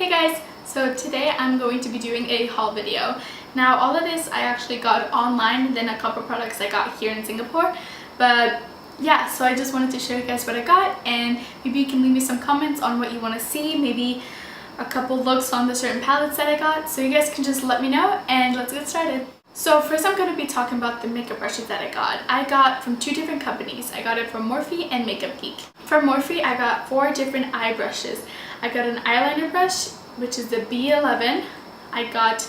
Hey guys, so today I'm going to be doing a haul video. Now all of this I actually got online and then a couple products I got here in Singapore, but yeah, so I just wanted to show you guys what I got, and maybe you can leave me some comments on what you want to see, maybe a couple looks on the certain palettes that I got, so you guys can just let me know and let's get started. So first I'm going to be talking about the makeup brushes that I got. I got from two different companies. I got it from Morphe and Makeup Geek. From Morphe I got 4 different eye brushes. I got an eyeliner brush, which is the B11. I got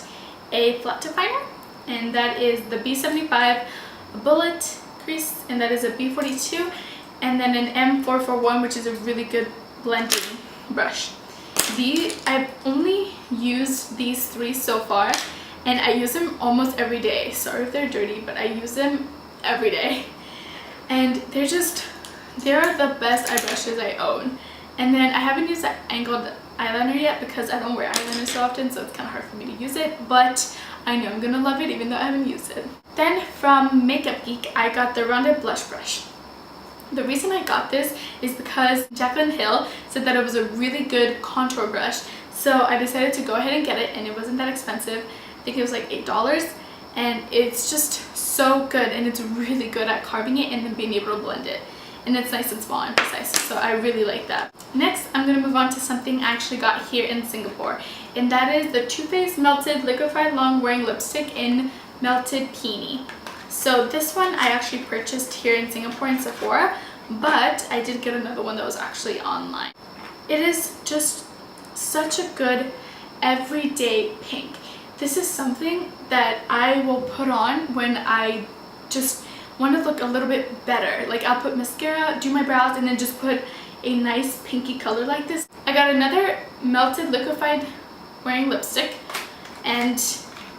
a flat tip liner, and that is the B75, a bullet crease, and that is a B42, and then an M441, which is a really good blending brush. I've only used these 3 so far, and I use them almost every day. Sorry if they're dirty, but I use them every day. And they're the best eye brushes I own. And then I haven't used that angled eyeliner yet because I don't wear eyeliner so often, so it's kind of hard for me to use it, but I know I'm gonna love it even though I haven't used it. Then from Makeup Geek I got the rounded blush brush. The reason I got this is because Jaclyn Hill said that it was a really good contour brush, so I decided to go ahead and get it, and it wasn't that expensive. I think it was like $8, and it's just so good, and it's really good at carving it and then being able to blend it. And it's nice and small and precise, so I really like that. Next, I'm going to move on to something I actually got here in Singapore, and that is the Too Faced Melted Liquefied Long Wearing Lipstick in Melted Peony. So this one I actually purchased here in Singapore in Sephora, but I did get another one that was actually online. It is just such a good everyday pink. This is something that I will put on when I just want to look a little bit better. Like I'll put mascara, do my brows, and then just put a nice pinky color like this. I got another melted liquefied wearing lipstick, and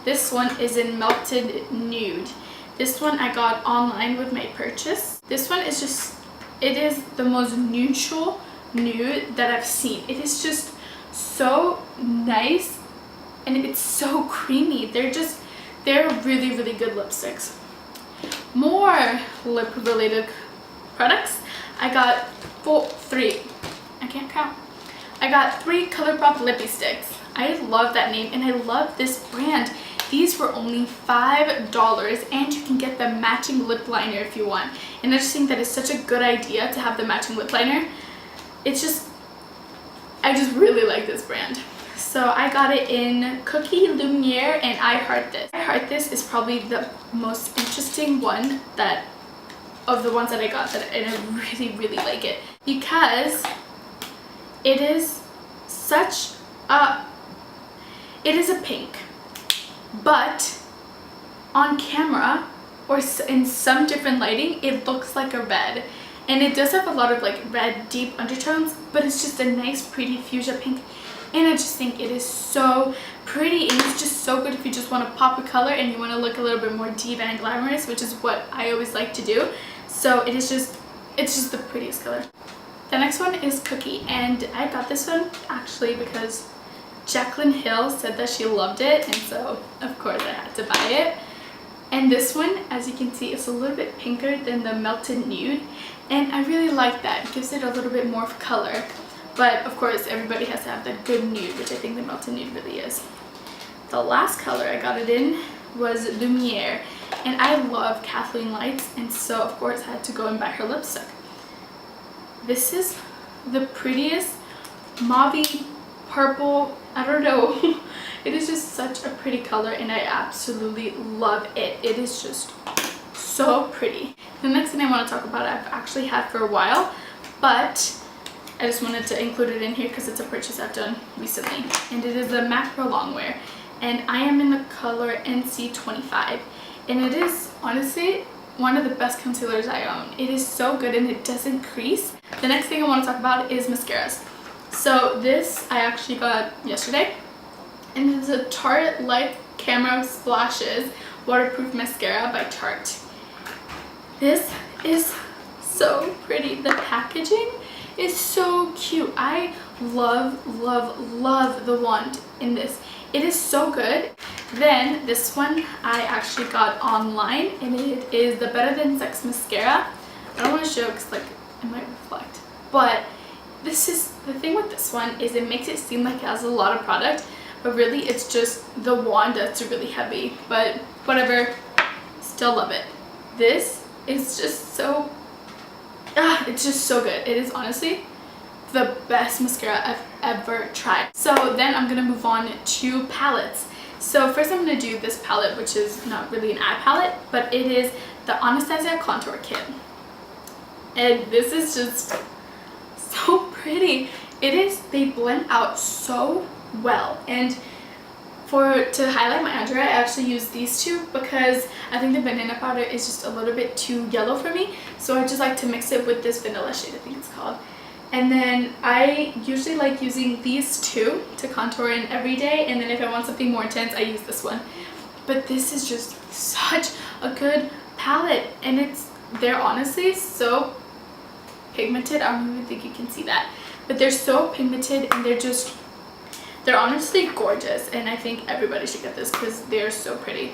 this one is in Melted Nude. This one I got online with my purchase. This one is it is the most neutral nude that I've seen. It is just so nice, and it's so creamy. They're really, really good lipsticks. More lip related products. I got 3. I can't count. I got 3 ColourPop lippy sticks. I love that name, and I love this brand. These were only $5, and you can get the matching lip liner if you want. And I just think that it's such a good idea to have the matching lip liner. I just really like this brand. So I got it in Cookie, Lumiere, and I Heart This. I Heart This is probably the most interesting one of the ones that I got, and I really, really like it because it is it is a pink, but on camera or in some different lighting it looks like a red, and it does have a lot of like red deep undertones, but it's just a nice pretty fuchsia pink. And I just think it is so pretty, and it's just so good if you just want to pop a color and you want to look a little bit more diva and glamorous, which is what I always like to do. So it's just the prettiest color. The next one is Cookie, and I got this one actually because Jaclyn Hill said that she loved it, and so of course I had to buy it. And this one, as you can see, is a little bit pinker than the Melted Nude, and I really like that. It gives it a little bit more color. But of course everybody has to have that good nude, which I think the Melted Nude really is. The last color I got it in was Lumiere, and I love Kathleen Lights, and so of course I had to go and buy her lipstick. This is the prettiest mauve purple, I don't know. It is just such a pretty color, and I absolutely love it. It is just so pretty. The next thing I want to talk about I've actually had for a while, but I just wanted to include it in here because it's a purchase I've done recently, and it is the MAC Pro Longwear, and I am in the color NC25, and it is honestly one of the best concealers I own. It is so good, and it doesn't crease. The next thing I want to talk about is mascaras. So this I actually got yesterday, and it is a Tarte Light Camera Splashes Waterproof Mascara by Tarte. This is so pretty. The packaging is so cute. I love, love, love the wand in this. It is so good. Then this one I actually got online, and it is the Better Than Sex mascara. I don't want to show because like it might reflect, but this is the thing with this one is it makes it seem like it has a lot of product, but really it's just the wand that's really heavy. But whatever, still love it. This is just so, it's just so good. It is honestly the best mascara I've ever tried. So then I'm gonna move on to palettes. So first I'm gonna do this palette, which is not really an eye palette, but it is the Anastasia Contour Kit. And this is just so pretty. They blend out so well. And to highlight my under eye, I actually use these two because I think the banana powder is just a little bit too yellow for me. So I just like to mix it with this vanilla shade, I think it's called. And then I usually like using these two to contour in every day. And then if I want something more intense, I use this one. But this is just such a good palette. And they're honestly so pigmented. I don't even think you can see that. But they're so pigmented and they're honestly gorgeous. And I think everybody should get this because they're so pretty.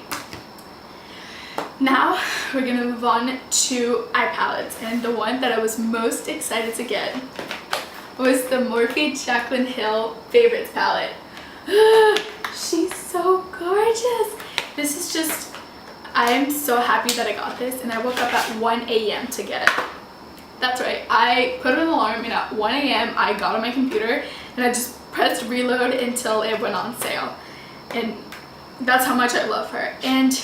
Now we're gonna move on to eye palettes, and the one that I was most excited to get was the Morphe Jaclyn Hill Favorites palette. She's so gorgeous. This is just, I am so happy that I got this, and I woke up at 1 a.m. to get it. That's right, I put an alarm and at 1 a.m. I got on my computer and I just pressed reload until it went on sale. And that's how much I love her. And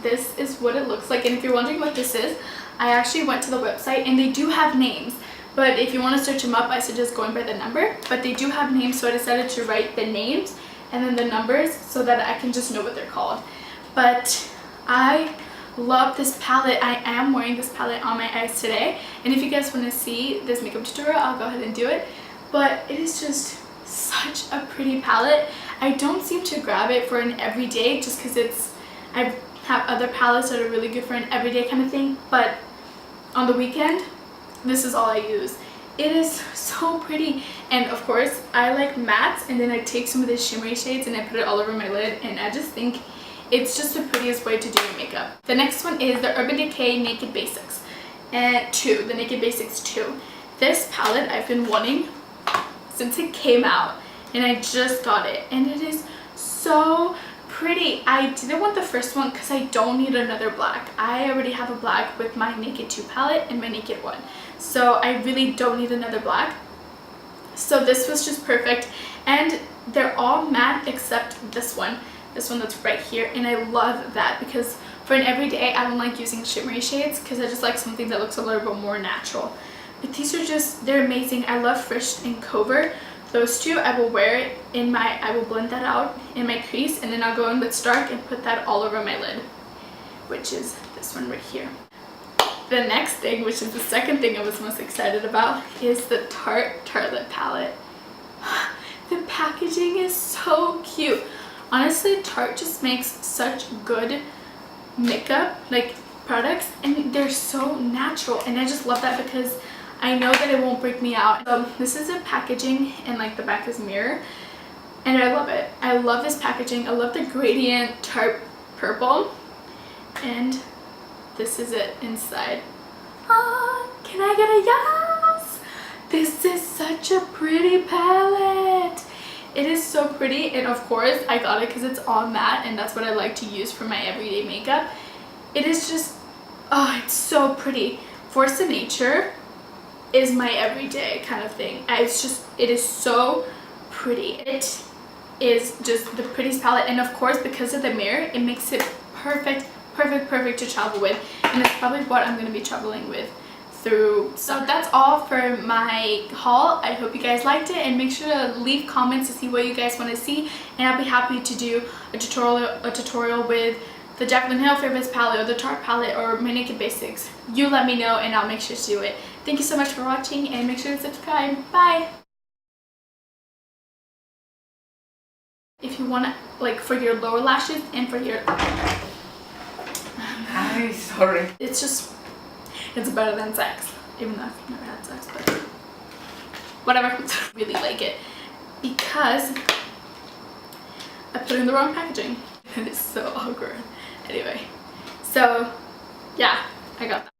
this is what it looks like. And if you're wondering what this is, I actually went to the website and they do have names, but if you want to search them up, I suggest going by the number. But they do have names, so I decided to write the names and then the numbers so that I can just know what they're called. But I love this palette. I am wearing this palette on my eyes today, and if you guys want to see this makeup tutorial, I'll go ahead and do it. But it is just such a pretty palette. I don't seem to grab it for an everyday just because I have other palettes that are really good for an everyday kind of thing, but on the weekend this is all I use. It is so pretty. And of course I like mattes, and then I take some of the shimmery shades and I put it all over my lid, and I just think it's just the prettiest way to do your makeup. The next one is the Urban Decay Naked Basics the Naked Basics 2. This palette I've been wanting since it came out, and I just got it, and it is so pretty. I didn't want the first one because I don't need another black. I already have a black with my Naked 2 palette and my Naked 1, so I really don't need another black. So this was just perfect, and they're all matte except this one that's right here, and I love that because for an everyday I don't like using shimmery shades because I just like something that looks a little bit more natural. But these are just, they're amazing. I love Frisch and Cover. Those two, I will wear it I will blend that out in my crease, and then I'll go in with Stark and put that all over my lid, which is this one right here. The next thing, which is the second thing I was most excited about, is the Tarte Tartelette palette. The packaging is so cute. Honestly, Tarte just makes such good makeup products, and they're so natural, and I just love that because I know that it won't break me out. This is the packaging, and the back is mirror, and I love it. I love this packaging. I love the gradient Tarte purple, and this is it inside. Can I get a yes? This is such a pretty palette. It is so pretty, and of course I got it because it's all matte, and that's what I like to use for my everyday makeup. It is just, it's so pretty. Force of Nature is my everyday kind of thing. It is so pretty. It is just the prettiest palette, and of course because of the mirror, it makes it perfect to travel with, and it's probably what I'm going to be traveling with through. So that's all for my haul. I hope you guys liked it, and make sure to leave comments to see what you guys want to see, and I'll be happy to do a tutorial with the Jaclyn Hill Favorites palette or the Tarte palette or my Naked Basics. You let me know and I'll make sure to do it. Thank you so much for watching, and make sure to subscribe. Bye! If you want to, for your lower lashes and for your... Hi, sorry. It's better than sex. Even though I've never had sex, but whatever. Really like it because I put it in the wrong packaging and it's so awkward. Anyway, so yeah, I got that.